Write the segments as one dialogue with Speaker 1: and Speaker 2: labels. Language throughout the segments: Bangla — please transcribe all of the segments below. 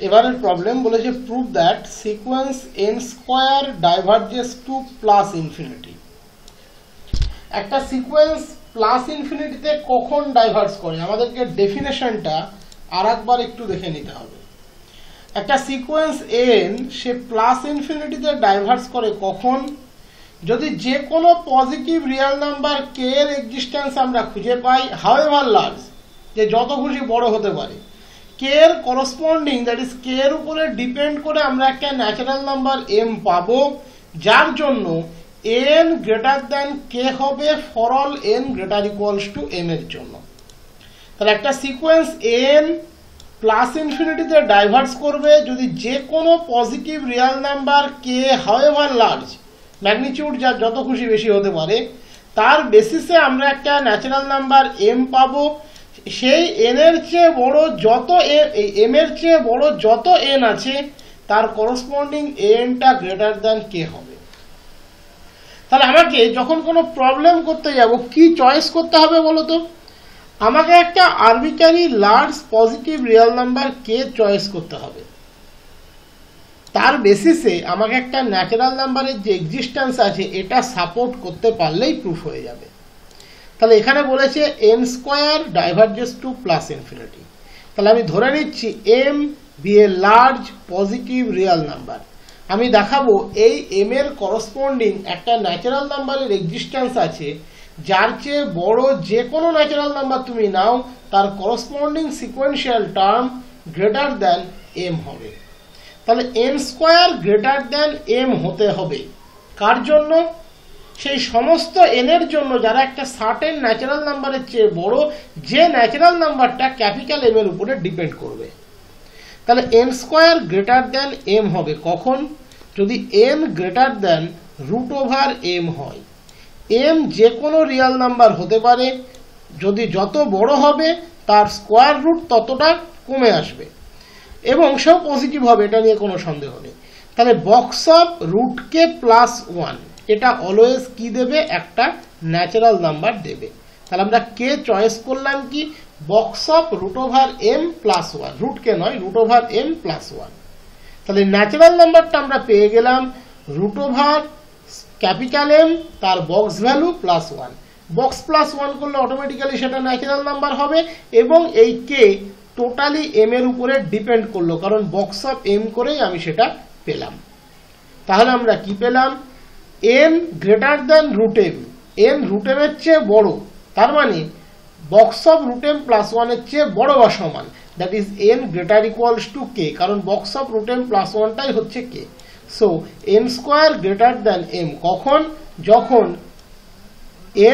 Speaker 1: এবারের প্রবলেম বলেছে prove that sequence n square diverges to plus infinity. একটা সিকোয়েন্স প্লাস ইনফিনিটিতে কখন ডাইভার্জ করে আমাদেরকে ডেফিনেশনটা আরেকবার একটু দেখে নিতে হবে। একটা সিকোয়েন্স n সে প্লাস ইনফিনিটিতে ডাইভার্জ করে কখন, যদি যে কোনো পজিটিভ রিয়েল নাম্বার k এর এক্সিস্টেন্স আমরা খুঁজে পাই, হাউএভার লার্জ, যে যত খুশি বড় হতে পারে, k এর করসপন্ডিং দ্যাট ইজ k এর উপরে ডিপেন্ড করে আমরা একটা ন্যাচারাল নাম্বার m পাবো, যার জন্য n গ্রেটার দ্যান k হবে for all n greater equals two m এর জন্য। তাহলে একটা সিকোয়েন্স n প্লাস ইনফিনিটিতে ডাইভার্জ করবে যদি যে কোনো positive real number k however large, magnitude যার যত খুশি বেশি হতে পারে, তার বেসিসে আমরা একটা ন্যাচারাল নাম্বার m পাবো। সেই n এর চেয়ে বড় যত m এর চেয়ে বড় যত n আছে তার করসপন্ডিং n টা গ্রেটার দ্যান k হবে। তাহলে আমাকে যখন কোনো প্রবলেম করতে যাব কি চয়েস করতে হবে বলো তো? আমাকে একটা arbitrary large positive real number k choice করতে হবে। তার বেসিসে আমাকে একটা ন্যাচারাল নাম্বারের যে এক্সিস্টেন্স আছে এটা সাপোর্ট করতে পারলেই প্রুফ হয়ে যাবে। তাহলে এখানে বলেছে n square diverges to plus infinity. তাহলে আমি ধরে নিচ্ছি m be a large positive real number. আমি দেখাবো এই m এর করসপন্ডিং একটা ন্যাচারাল নাম্বারের এক্সিস্টেন্স আছে, যার চেয়ে বড় যে কোনো ন্যাচারাল নাম্বার তুমি নাও তার corresponding sequential term greater than m হবে। তাহলে n square greater than m হতে হবে কার জন্য? সেই সমস্ত n এর জন্য যারা একটা সার্টেন ন্যাচারাল নাম্বারের চেয়ে বড়, যে ন্যাচারাল নাম্বারটা ক্যাপিটাল m এর উপরে ডিপেন্ড করবে। তাহলে n square greater than m হবে কখন? যদি n greater than root over m হয়। m যে কোনো রিয়েল নাম্বার হতে পারে, যদি যত বড় হবে তার স্কয়ার রুট ততটা কমে আসবে এবং সেও পজিটিভ হবে, এটা নিয়ে কোনো সন্দেহ নেই। তাহলে বক্স অফ রুট কে প্লাস 1 এটা অলওয়েজ কি দেবে? একটা ন্যাচারাল নাম্বার দেবে। তাহলে আমরা কে চয়েস করলাম কি? Box of root over m plus 1, root কে নয়, রুট ওভার m প্লাস 1। তাহলে ন্যাচারাল নাম্বারটা আমরা পেয়ে গেলাম রুট ওভার ক্যাপিটাল M তার box value plus 1। Box plus 1 করলে অটোমেটিক্যালি সেটা ন্যাচারাল নাম্বার হবে এবং এই কে টোটালি m এর উপরে ডিপেন্ড করলো, কারণ বক্স অফ m করেই আমি সেটা পেলাম। তাহলে আমরা কি পেলাম? n greater than root m, n root m এর চেয়ে বড়, তার মানে box of root m plus 1 এর চেয়ে বড় বা সমান, that is n greater equals to k, কারণ box of root m plus 1 টাই হচ্ছে k। So n square greater than m কখন? যখন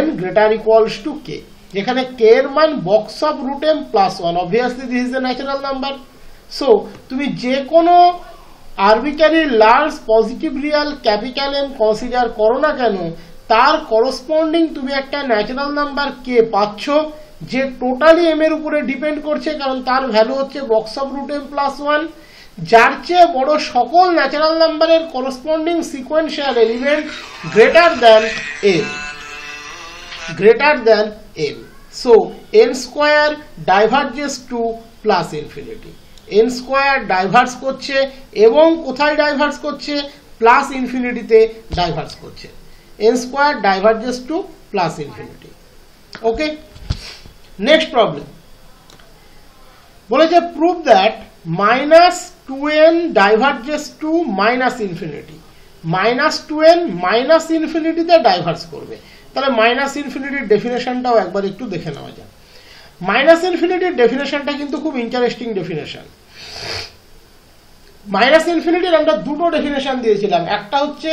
Speaker 1: n greater equals to k, যেখানে k এর মান box of root m plus 1, obviously this is a natural number. So তুমি যে কোনো arbitrary large positive real capital M consider করো না কেন, তার করসপন্ডিং তুমি একটা ন্যাচারাল নাম্বার k পাচ্ছ, যে টোটালি m এর উপরে ডিপেন্ড করছে, কারণ তার ভ্যালু হচ্ছে box of root m plus 1, যার চেয়ে বড় সকল ন্যাচারাল নাম্বারের corresponding sequential element greater than m, greater than m। So n square diverges to plus infinity. n square diverge করছে এবং কোথায় ডাইভার্স করছে? প্লাস ইনফিনিটিতে ডাইভার্স করছে। n square diverges to plus infinity. Okay, next problem বলেছে prove that minus 2n diverges to minus infinity. Minus 2n minus ইনফিনিটিতে ডাইভার্স করবে। তাহলে মাইনাস ইনফিনিটির ডেফিনেশনটাও একবার একটু দেখে নেওয়া যাক। মাইনাস ইনফিনিটির ডেফিনেশনটা কিন্তু খুব ইন্টারেস্টিং ডেফিনেশন। মাইনাস ইনফিনিটির আমরা দুটো ডেফিনেশন দিয়েছিলাম, একটা হচ্ছে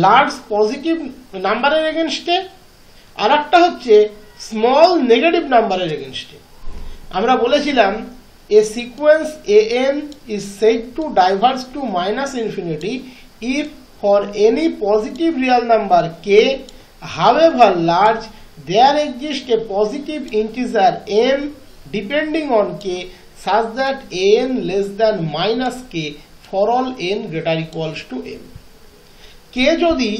Speaker 1: লার্জ পজিটিভ নাম্বারের এগেনস্টে, আর একটা হচ্ছে স্মল নেগেটিভ নাম্বারের এগেনস্টে। আমরা বলেছিলাম a sequence an is said to diverge to minus infinity if for any positive real number k, however large, there exists a positive integer m depending on k such that an less than minus k for all n greater equals to m. k যদি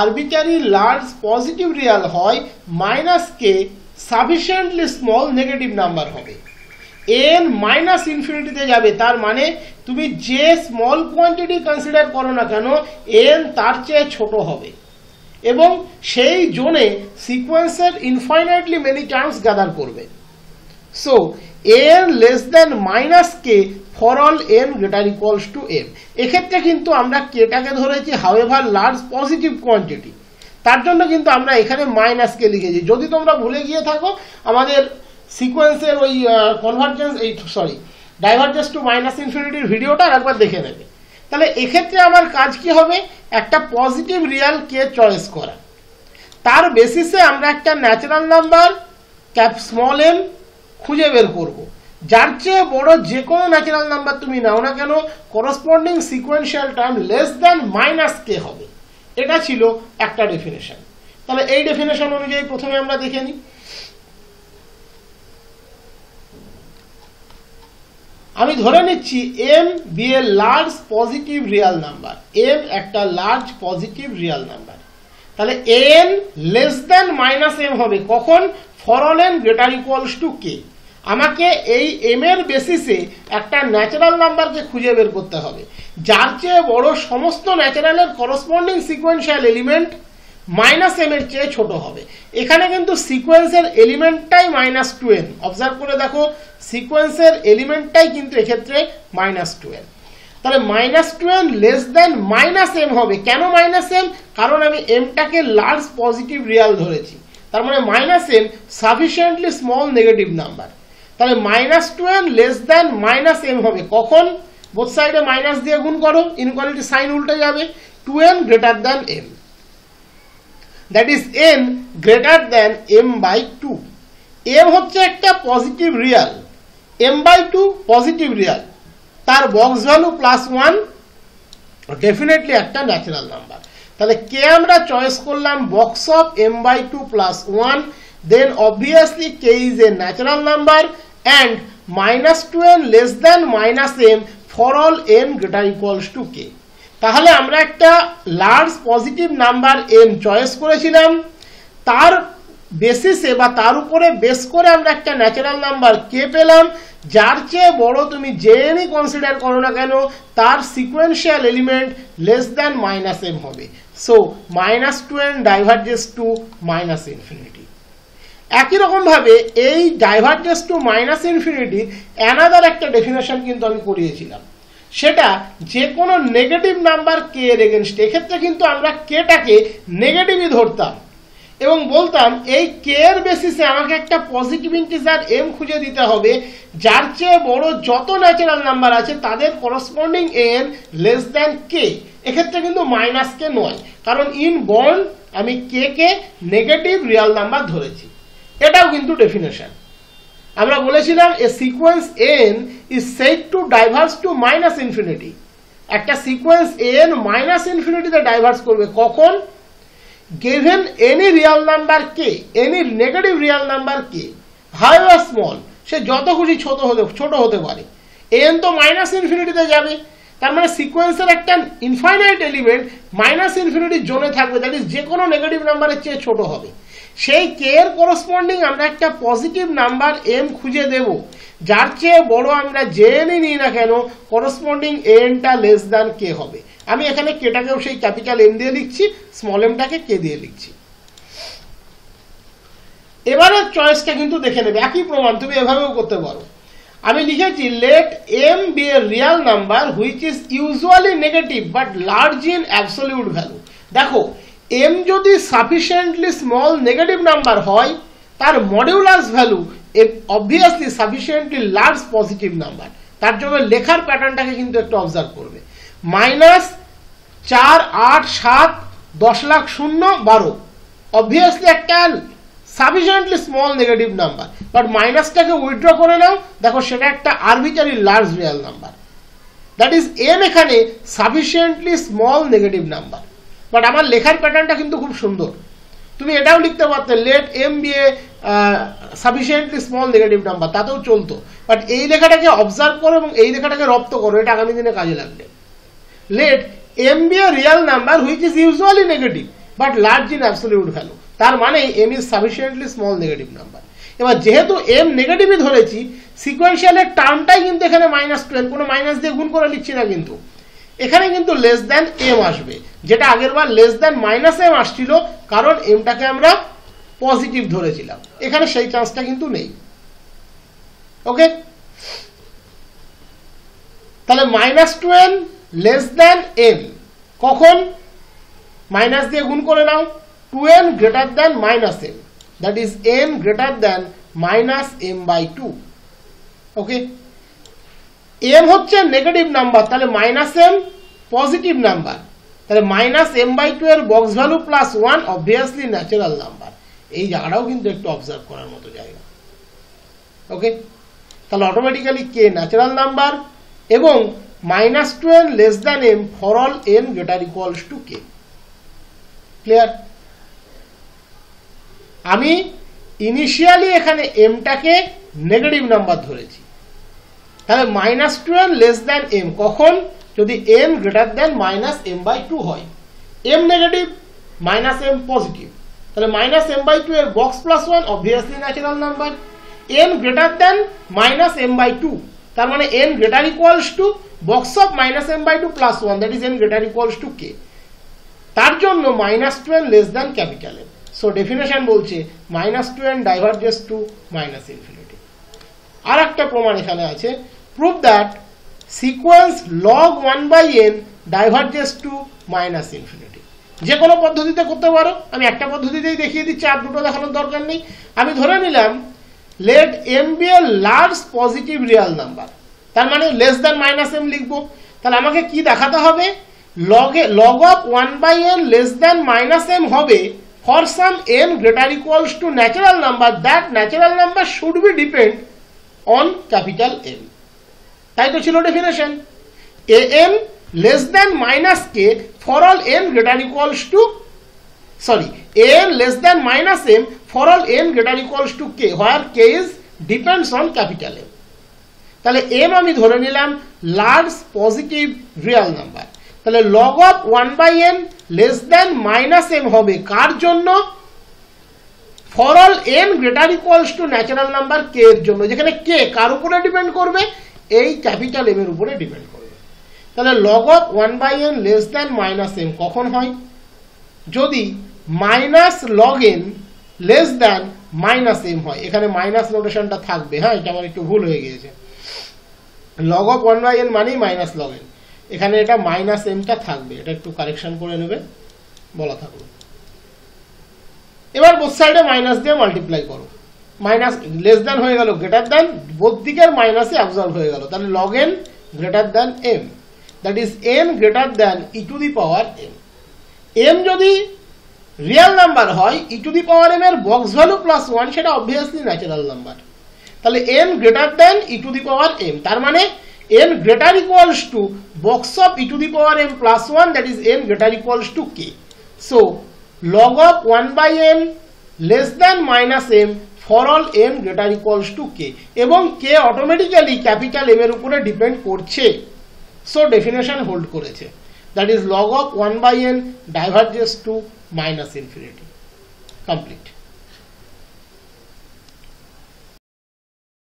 Speaker 1: arbitrary large positive real হয়, minus k sufficiently small negative number হবে। n মাইনাস ইনফিনিটিতে যাবে, তার মানে তুমি যে স্মল কোয়ান্টিটি কনসিডার করো না কেন n তার চেয়ে ছোট হবে, এবং সেই জোনে সিকোয়েন্সের ইনফাইনাইটলি মেনি টার্মস গ্যাদার করবে। So n less than minus K for all n greater equals two m। এক্ষেত্রে কিন্তু আমরা কেটাকে ধরেছি হাউএভার লার্জ পজিটিভ কোয়ান্টিটি, তার জন্য কিন্তু আমরা এখানে মাইনাস কে লিখেছি। যদি তোমরা ভুলে গিয়ে থাকো আমাদের সিকোয়েন্সের ওই ডাইভারজেন্স টু মাইনাস ইনফিনিটির ভিডিওটা একবার দেখে নেবে। তাহলে এক্ষেত্রে আমার কাজ কি হবে, একটা পজিটিভ রিয়াল কে চয়েস করা, তার বেসিসে আমরা একটা natural number cap small m খুঁজে বের করব, যার চেয়ে বড় যে কোনো ন্যাচারাল নাম্বার তুমি নাও না কেন corresponding sequential term less than minus কে হবে। এটা ছিল একটা ডেফিনেশন। তাহলে এই ডেফিনেশন অনুযায়ী প্রথমে আমরা দেখে নিই। আমি ধরে নিচ্ছি m be a large positive real number, m একটা লার্জ পজিটিভ রিয়াল নাম্বার। তাহলে n less than minus m হবে কখন, for all n greater equals to k। আমাকে এই m এর বেসিসে একটা ন্যাচারাল নাম্বারকে খুঁজে বের করতে হবে, যার চেয়ে বড় সমস্ত ন্যাচারালের corresponding sequential element minus m এর চেয়ে ছোট হবে। এখানে কিন্তু সিকোয়েন্সের এলিমেন্টটাই -2n, অবজার্ভ করে দেখো সিকোয়েন্সের এলিমেন্টটাই কিন্তু এক্ষেত্রে -2n। তাহলে -2n লেস দেন -m হবে। কেন -m? কারণ আমি mটাকে লার্জ পজিটিভ রিয়াল ধরেছি, তার মানে -m sufficiently small negative number. তাহলে -2n লেস দেন -m হবে কখন, বোথ সাইডে মাইনাস দিয়ে গুণ করো, ইনইকুয়ালিটি সাইন উল্টে যাবে, 2n greater than m, that is n greater than m/2। m হচ্ছে একটা positive real, m/2 positive real, তার বক্স ভ্যালু +1 ডেফিনেটলি একটা ন্যাচারাল নাম্বার। তাহলে কে আমরা চয়েস করলাম box of m/2 +1, then obviously k is a natural number and -2n less than -m for all n greater equals to k। তাহলে আমরা একটা large positive number m choice করেছিলাম, তার বেসিসে বা তার উপরে বেস করে আমরা একটা ন্যাচারাল নাম্বার k পেলাম, যার চেয়ে বড় তুমি যে nই কনসিডার করো না কেন তার sequential element less than -m হবে। So -2n diverges to ∞। একই রকম ভাবে এই ডাইভার্জেস টু ∞ অ্যানাদার একটা ডেফিনেশন কিন্তু আমি করিয়েছিলাম, সেটা যে কোনো নেগেটিভ নাম্বার কে এর এগেনস্টে। এক্ষেত্রে কিন্তু আমরা কেটাকে নেগেটিভই ধরতাম এবং বলতাম এই কে এর বেসিসে আমাকে একটা পজিটিভ ইন্টিজার m খুঁজে দিতে হবে, যার চেয়ে বড় যত ন্যাচারাল নাম্বার আছে তাদের corresponding n less than k। এক্ষেত্রে কিন্তু -k নয়, কারণ ইন বন্ড আমি কে নেগেটিভ রিয়াল নাম্বার ধরেছি। এটাও কিন্তু ডেফিনেশন। আমরা বলেছিলাম a sequence n is said to diverge to ∞। একটা সিকোয়েন্স n ∞ তে ডাইভার্স করবে কখন, given any real number k, any negative real number k, however small, সে যত খুশি ছোট হতে পারে, n তো ∞ তে যাবে, তার মানে সিকোয়েন্সের একটা ইনফাইনাইট এলিমেন্ট ∞ জোনে থাকবে, দ্যাট ইজ যে কোনো নেগেটিভ নাম্বারের চেয়ে ছোট হবে। সেই k এর করসপন্ডিং আমরা একটা পজিটিভ নাম্বার m খুঁজে দেব, যার চেয়ে বড় আমরা যে nই নিই না কেন করসপন্ডিং nটা লেস দ্যান k হবে। আমি এখানে কেটাকেও সেই ক্যাপিটাল M দিয়ে লিখছি, স্মল mটাকে k দিয়ে লিখছি। এবারে চয়েসটা কিন্তু দেখে নেবে, একই প্রমাণ তুমি এভাবেও করতে পারো। আমি লিখেছি let m be a real number which is usually negative but large in absolute value. দেখো m যদি সাফিসিয়েন্টলি স্মল নেগেটিভ নাম্বার হয় তার modulus value obviously sufficiently large positive number. তার জন্য লেখার প্যাটার্নটাকে কিন্তু একটু অবজার্ভ করবে, -4 8 7 10 লাখ 0 12 অবভিয়াসলি একটা sufficiently small negative number, but মাইনাসটাকে উইথড্র করে নাও, দেখো সেটা একটা arbitrary large real number, that is m এখানে sufficiently small negative number. But আমার লেখার প্যাটার্নটা কিন্তু খুব সুন্দর, তুমি এটাও লিখতে পারতে late m be A sufficiently small negative number, তাতেও চলতো। বাট এই লেখাটাকে অবজার্ভ করো এবং এই লেখাটাকে রপ্ত করো, এটা আগামী দিনে কাজে লাগবে। Let m be a real number which is usually negative but large in absolute value, তার মানে m is sufficiently small negative number. এবার যেহেতু m নেগেটিভই ধরেছি, সিকোয়েন্সিয়ালের টার্মটাই কিন্তু এখানে -12, কোনো মাইনাস দিয়ে গুণ করে লিখছি না, কিন্তু এখানে কিন্তু লেস দ্যান এম আসবে, যেটা আগের বার লেস দ্যান -m আসছিল, কারণ এমটাকে আমরা পজিটিভ ধরেছিলাম। এখানে সেই চান্সটা কিন্তু নেই। ওকে, তাহলে -12 লেস দ্যান m কখন? মাইনাস দিয়ে গুণ করে নাও, 2n greater than -m, that is m greater than -m/2। Okay, m হচ্ছে নেগেটিভ নাম্বার, তাহলে -m পজিটিভ নাম্বার, তাহলে -m/2 এর box value +1 obviously natural number. এই জায়গাটাও কিন্তু একটু অবজার্ভ করার মতো জায়গা। ওকে, তাহলে অটোমেটিক্যালি k ন্যাচারাল নাম্বার এবং -12 less than m for all n greater equals to k। Clear? আমি ইনিশিয়ালি এখানে mটাকে নেগেটিভ নাম্বার ধরেছি, তাহলে -12 লেস দ্যান m কখন? যদি m গ্রেটার দ্যান -m/2 হয়। m নেগেটিভ, -m পজিটিভ, তাহলে -m/2 এর box +1 obviously natural number. m greater than -m/2, তার মানে n greater equals to box of -m/2 +1, that is n greater equals to k। তার জন্য -12 less than capital M। So definition বলছে -12 ডাইভার্জেস টু ∞। আর একটা প্রমাণ এখানে আছে, prove that sequence log 1/n diverges to ∞। যে কোনো পদ্ধতিতে করতে পারো, আমি একটা পদ্ধতিতেই দেখিয়ে দিচ্ছি, আর দুটো দেখানোর দরকার নেই। আমি ধরে নিলাম let m be a large positive real number, তার মানে লেস দ্যান -m লিখবো। তাহলে আমাকে কি দেখাতে হবে? log of 1/n less than -m হবে for some n greater equals to natural number, that natural number should be depend on capital M। তাই তো ছিল definition, am less than -k for all n greater equals to an less than -m for all n greater equals to k, where k is depends on capital M। তাহলে m আমি ধরে নিলাম লার্জ পজিটিভ রিয়েল নাম্বার, তাহলে log of 1/n less than -m হবে কার জন্য? For all n greater equals two natural number k এর জন্য, যেখানে k কার উপরে ডিপেন্ড করবে? এই ক্যাপিটাল M এর উপরে ডিপেন্ড করবে। তাহলে log of 1/n less than -m কখন হয়? যদি -log n less than -m হয়। এখানে মাইনাস নোটেশনটা থাকবে, হ্যাঁ, এটা আমার একটু ভুল হয়ে গিয়েছে। log of 1/n মানেই -log n, এখানে এটা -mটা থাকবে, এটা একটু কারেকশন করে নেবে, বলা থাকবে। এবার বোথ সাইডে মাইনাস দিয়ে মাল্টিপ্লাই করো, মাইনাস লেস দ্যান হয়ে গেল গ্রেটার দ্যান, বোথ দিকের মাইনাসে অ্যাবজর্ব হয়ে গেল, তাহলে log n greater than m, that is n greater than e⁻m। m যদি রিয়েল নাম্বার হয়, e⁻m এর বক্স ভ্যালু +1, সেটা অবভিয়াসলি ন্যাচারাল নাম্বার। তাহলে n গ্রেটার দ্যান e⁻m, তার মানে n greater equals to box of e⁻m +1, that is n greater equals to k. So log of 1/n less than -m for all n greater equals to k, এবং k অটোমেটিক্যালি ক্যাপিটাল M এর উপরে ডিপেন্ড করছে। সো ডেফিনেশন হোল্ড করেছে, that is log of 1/n diverges to -∞। Complete.